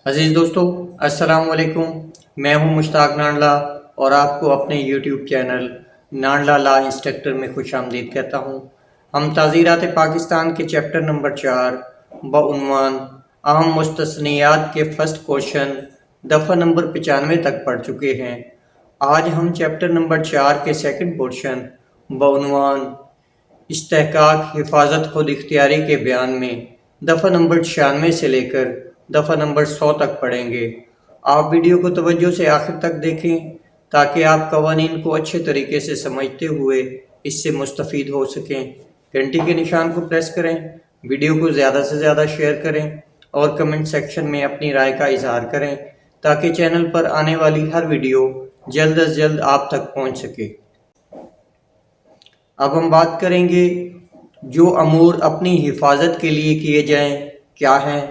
عزیز دوستو، السلام علیکم۔ میں ہوں مشتاق نانڈلا اور آپ کو اپنے یوٹیوب چینل نانڈلا لا انسٹرکٹر میں خوش آمدید کہتا ہوں۔ ہم تعزیرات پاکستان کے چیپٹر نمبر 4 بعنوان اہم مستثنیات کے فرسٹ کوشچن دفعہ نمبر 95 تک پڑھ چکے ہیں۔ آج ہم چیپٹر نمبر 4 کے سیکنڈ پورشن بعنوان استحقاق حفاظت خود اختیاری کے بیان میں دفعہ نمبر 96 سے لے کر دفعہ نمبر 100 تک پڑھیں گے۔ آپ ویڈیو کو توجہ سے آخر تک دیکھیں تاکہ آپ قوانین کو اچھے طریقے سے سمجھتے ہوئے اس سے مستفید ہو سکیں۔ گھنٹی کے نشان کو پریس کریں، ویڈیو کو زیادہ سے زیادہ شیئر کریں اور کمنٹ سیکشن میں اپنی رائے کا اظہار کریں تاکہ چینل پر آنے والی ہر ویڈیو جلد از جلد آپ تک پہنچ سکے۔ اب ہم بات کریں گے جو امور اپنی حفاظت کے لیے کیے جائیں کیا ہیں۔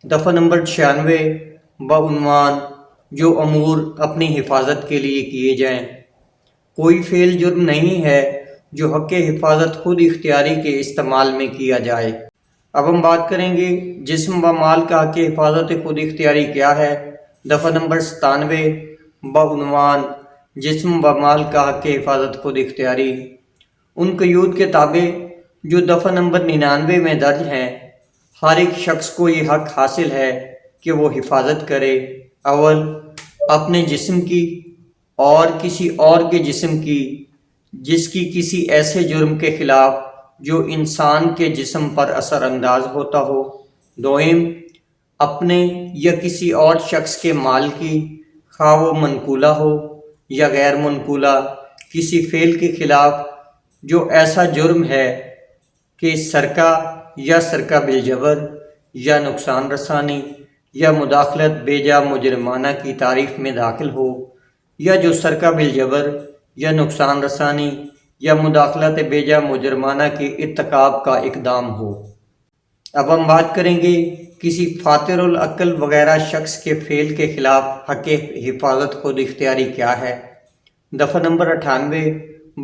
دفعہ نمبر 96 بعنوان جو امور اپنی حفاظت کے لیے کیے جائیں۔ کوئی فعل جرم نہیں ہے جو حق حفاظت خود اختیاری کے استعمال میں کیا جائے۔ اب ہم بات کریں گے جسم و مال کا حق حفاظت خود اختیاری کیا ہے۔ دفعہ نمبر 97 بعنوان جسم و مال کا حق حفاظت خود اختیاری۔ ان قیود کے تابع جو دفعہ نمبر 99 میں درج ہیں، ہر ایک شخص کو یہ حق حاصل ہے کہ وہ حفاظت کرے، اول اپنے جسم کی اور کسی اور کے جسم کی جس کی کسی ایسے جرم کے خلاف جو انسان کے جسم پر اثر انداز ہوتا ہو، دوئم اپنے یا کسی اور شخص کے مال کی، خواہ وہ منقولہ ہو یا غیر منقولہ، کسی فعل کے خلاف جو ایسا جرم ہے کہ سرقہ یا سرقہ بالجبر یا نقصان رسانی یا مداخلت بیجا مجرمانہ کی تعریف میں داخل ہو، یا جو سرقہ بالجبر یا نقصان رسانی یا مداخلت بیجا مجرمانہ کے ارتکاب کا اقدام ہو۔ اب ہم بات کریں گے کسی فاطر العقل وغیرہ شخص کے فعل کے خلاف حق حفاظت خود اختیاری کیا ہے۔ دفعہ نمبر 98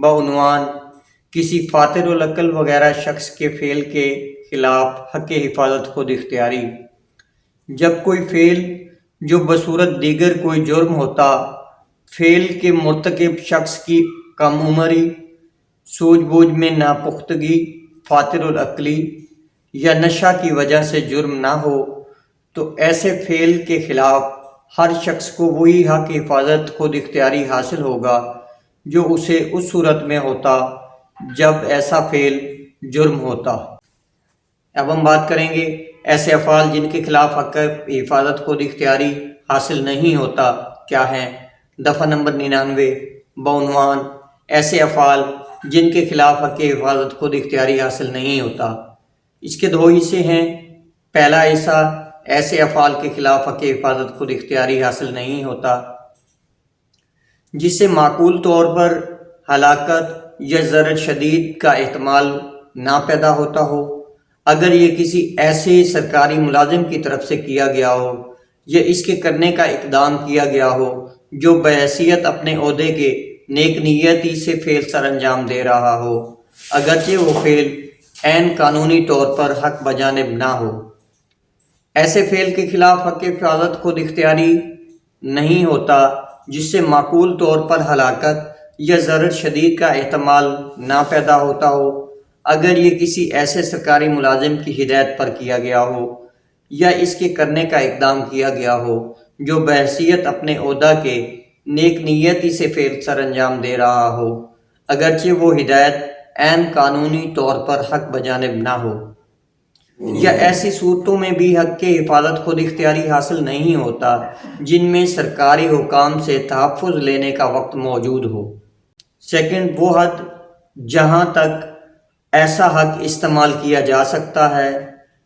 بعنوان کسی فاطر العقل وغیرہ شخص کے فعل کے خلاف حق حفاظت خود اختیاری۔ جب کوئی فعل جو بصورت دیگر کوئی جرم ہوتا، فعل کے مرتکب شخص کی کم عمری، سوجھ بوجھ میں ناپختگی، فاطر العقلی یا نشہ کی وجہ سے جرم نہ ہو، تو ایسے فعل کے خلاف ہر شخص کو وہی حق حفاظت خود اختیاری حاصل ہوگا جو اسے اس صورت میں ہوتا جب ایسا فعل جرم ہوتا۔ اب ہم بات کریں گے ایسے افعال جن کے خلاف حق حفاظت خود اختیاری حاصل نہیں ہوتا کیا ہیں۔ دفعہ نمبر 99 بعنوان ایسے افعال جن کے خلاف حق حفاظت خود اختیاری حاصل نہیں ہوتا۔ اس کے دو حصے ہیں۔ پہلا حصہ ایسے افعال کے خلاف حق حفاظت خود اختیاری حاصل نہیں ہوتا جس سے معقول طور پر ہلاکت یا ضرر شدید کا احتمال نہ پیدا ہوتا ہو، اگر یہ کسی ایسے سرکاری ملازم کی طرف سے کیا گیا ہو یا اس کے کرنے کا اقدام کیا گیا ہو جو بحیثیت اپنے عہدے کے نیک نیتی سے فعل سر انجام دے رہا ہو، اگرچہ وہ فعل عین قانونی طور پر حق بجانب نہ ہو۔ ایسے فعل کے خلاف حق حفاظت خود اختیاری نہیں ہوتا جس سے معقول طور پر ہلاکت یا ضرر شدید کا احتمال نہ پیدا ہوتا ہو، اگر یہ کسی ایسے سرکاری ملازم کی ہدایت پر کیا گیا ہو یا اس کے کرنے کا اقدام کیا گیا ہو جو بحیثیت اپنے عہدہ کے نیک نیتی سے فعل سر انجام دے رہا ہو، اگرچہ وہ ہدایت عین قانونی طور پر حق بجانب نہ ہو۔ یا ایسی صورتوں میں بھی حق حفاظت خود اختیاری حاصل نہیں ہوتا جن میں سرکاری حکام سے تحفظ لینے کا وقت موجود ہو۔ سیکنڈ، وہ حد جہاں تک ایسا حق استعمال کیا جا سکتا ہے،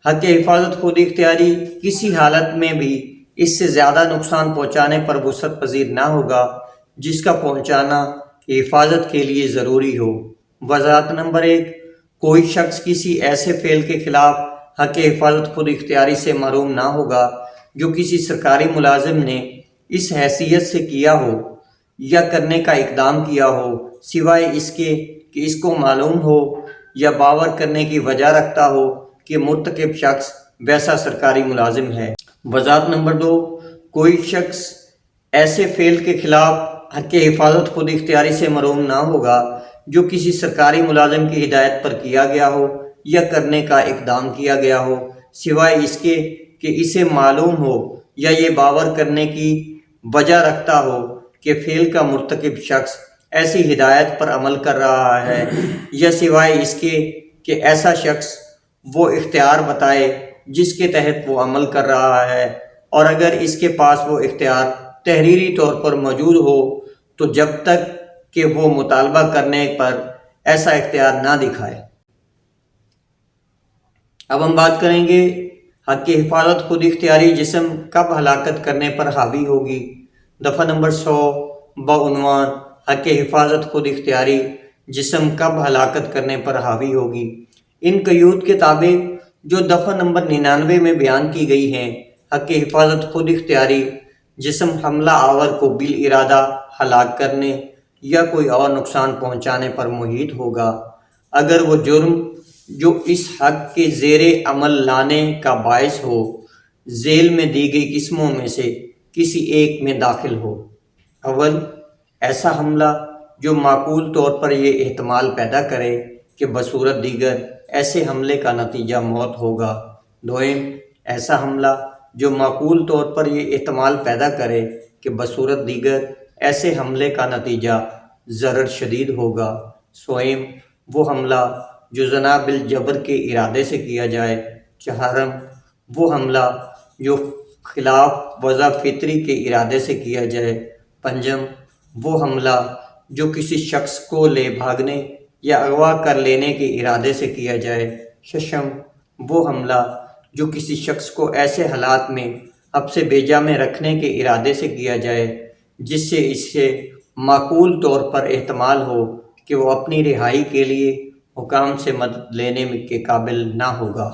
حق حفاظت خود اختیاری کسی حالت میں بھی اس سے زیادہ نقصان پہنچانے پر وسعت پذیر نہ ہوگا جس کا پہنچانا حفاظت کے لیے ضروری ہو۔ وضاحت نمبر 1، کوئی شخص کسی ایسے فعل کے خلاف حق حفاظت خود اختیاری سے محروم نہ ہوگا جو کسی سرکاری ملازم نے اس حیثیت سے کیا ہو یا کرنے کا اقدام کیا ہو، سوائے اس کے کہ اس کو معلوم ہو یا باور کرنے کی وجہ رکھتا ہو کہ مرتکب شخص ویسا سرکاری ملازم ہے۔ وضاحت نمبر 2، کوئی شخص ایسے فعل کے خلاف حق حفاظت خود اختیاری سے محروم نہ ہوگا جو کسی سرکاری ملازم کی ہدایت پر کیا گیا ہو یا کرنے کا اقدام کیا گیا ہو، سوائے اس کے کہ اسے معلوم ہو یا یہ باور کرنے کی وجہ رکھتا ہو کہ فعل کا مرتکب شخص ایسی ہدایت پر عمل کر رہا ہے، یا سوائے اس کے کہ ایسا شخص وہ اختیار بتائے جس کے تحت وہ عمل کر رہا ہے، اور اگر اس کے پاس وہ اختیار تحریری طور پر موجود ہو تو جب تک کہ وہ مطالبہ کرنے پر ایسا اختیار نہ دکھائے۔ اب ہم بات کریں گے حق حفاظت خود اختیاری جسم کب ہلاکت کرنے پر حاوی ہوگی۔ دفعہ نمبر 100 بعنوان حق حفاظت خود اختیاری جسم کب ہلاکت کرنے پر حاوی ہوگی۔ ان قیود کے تابع جو دفعہ نمبر 99 میں بیان کی گئی ہیں، حق حفاظت خود اختیاری جسم حملہ آور کو بالارادہ ہلاک کرنے یا کوئی اور نقصان پہنچانے پر محیط ہوگا اگر وہ جرم جو اس حق کے زیر عمل لانے کا باعث ہو ذیل میں دی گئی قسموں میں سے کسی ایک میں داخل ہو۔ اول، ایسا حملہ جو معقول طور پر یہ احتمال پیدا کرے کہ بصورت دیگر ایسے حملے کا نتیجہ موت ہوگا۔ دوئم، ایسا حملہ جو معقول طور پر یہ احتمال پیدا کرے کہ بصورت دیگر ایسے حملے کا نتیجہ ضرر شدید ہوگا۔ سوئم، وہ حملہ جو زنا بالجبر کے ارادے سے کیا جائے۔ چہارم، وہ حملہ جو خلاف وضع فطری کے ارادے سے کیا جائے۔ پنجم، وہ حملہ جو کسی شخص کو لے بھاگنے یا اغوا کر لینے کے ارادے سے کیا جائے۔ ششم، وہ حملہ جو کسی شخص کو ایسے حالات میں حبس بیجا میں رکھنے کے ارادے سے کیا جائے جس سے اس سے معقول طور پر احتمال ہو کہ وہ اپنی رہائی کے لیے حکام سے مدد لینے کے قابل نہ ہوگا۔